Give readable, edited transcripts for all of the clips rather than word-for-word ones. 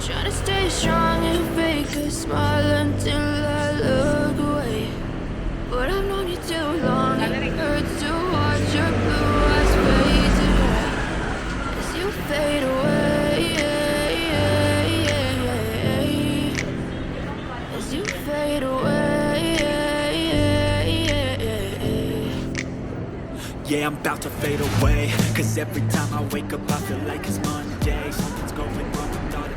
Trying to stay strong and fake a smile until I look away. But I've known you too long. It hurts to watch your blue eyes fade to gray as you fade away. As you fade away. Yeah, I'm about to fade away. Cause every time I wake up I feel like it's Monday. Something's going wrong with all the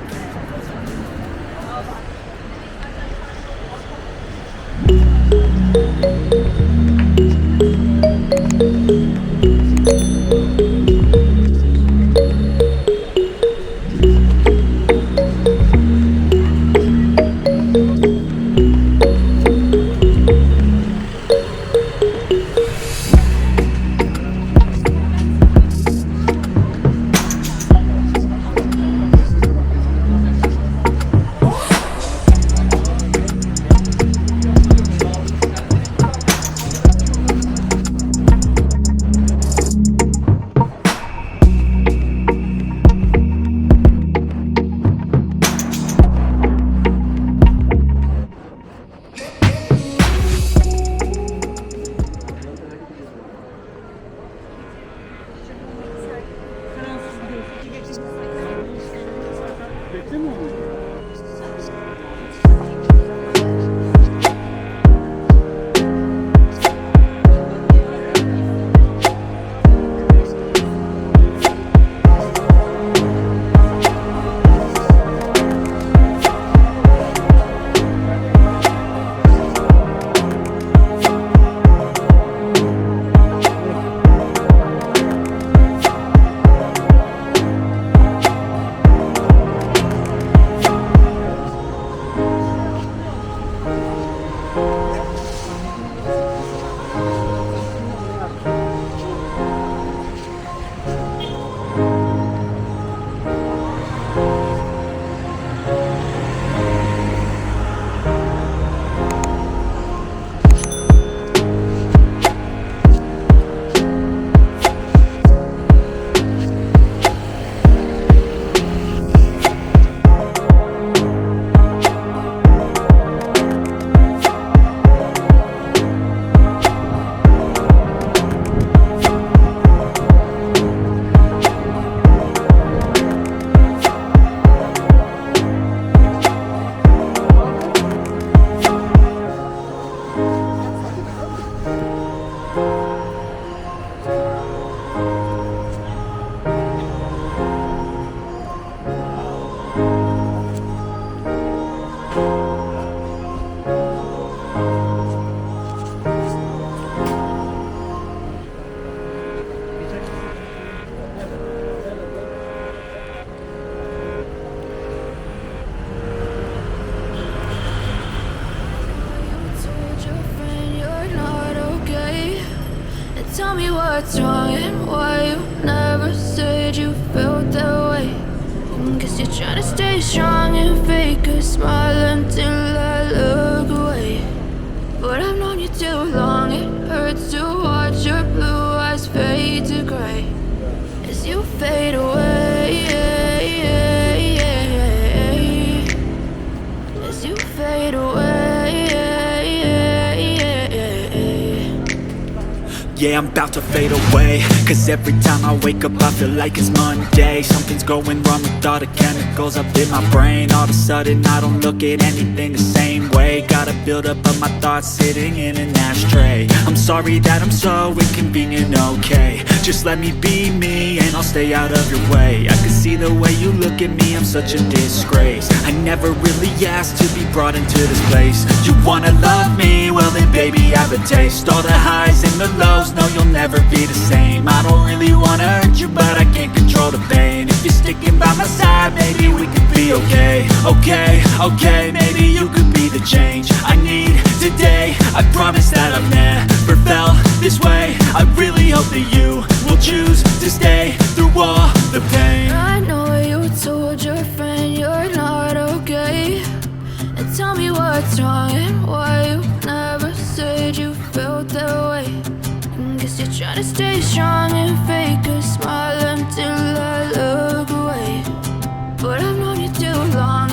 Tell me what's wrong and why you never said you felt that way. Guess you're trying to stay strong and fake a smile until I look away. But I've known you too long, it hurts to watch your blue eyes fade to gray as you fade away. As you fade away. Yeah, I'm about to fade away. Cause every time I wake up I feel like it's Monday. Something's going wrong with all the chemicals up in my brain. All of a sudden I don't look at anything the same way. Gotta build up of my thoughts sitting in an ashtray. I'm sorry that I'm so inconvenient, okay. Just let me be me and I'll stay out of your way. I can see the way you look at me, I'm such a disgrace. I never really asked to be brought into this place. You wanna love me? Well then baby have a taste. All the highs and the lows, no you'll never be the same. I don't really wanna hurt you but I can't control the pain. If you're sticking by my side maybe we could be okay. Okay, maybe you could be the change I need today. I promise that I've never felt this way. I really hope that you will choose to stay through all the pain. I know you told your friend you're not okay. And tell me what's wrong and why you never said you felt that way. Guess you're trying to stay strong and fake a smile until I look away. But I've known you too long,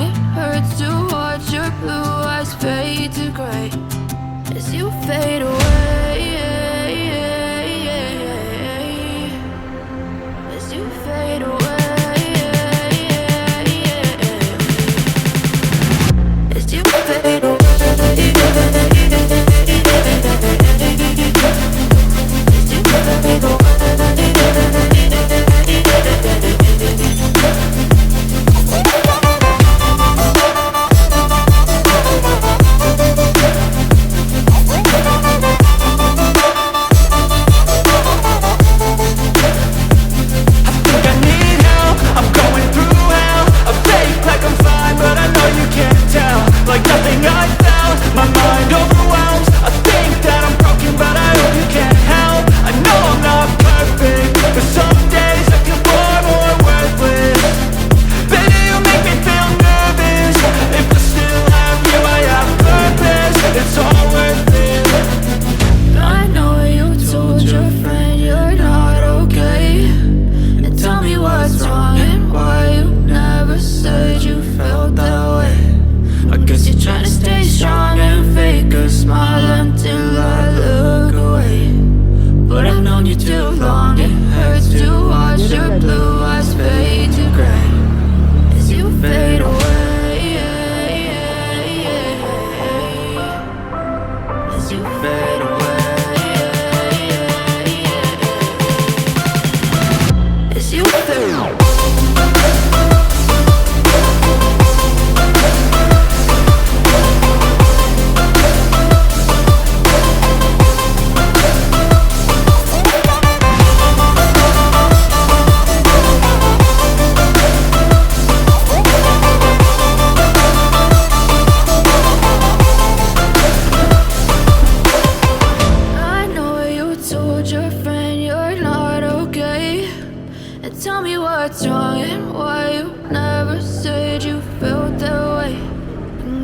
what's wrong and why you never said you felt that way.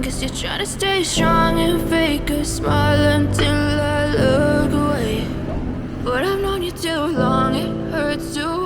Guess you're trying to stay strong and fake a smile until I look away. But I've known you too long, it hurts to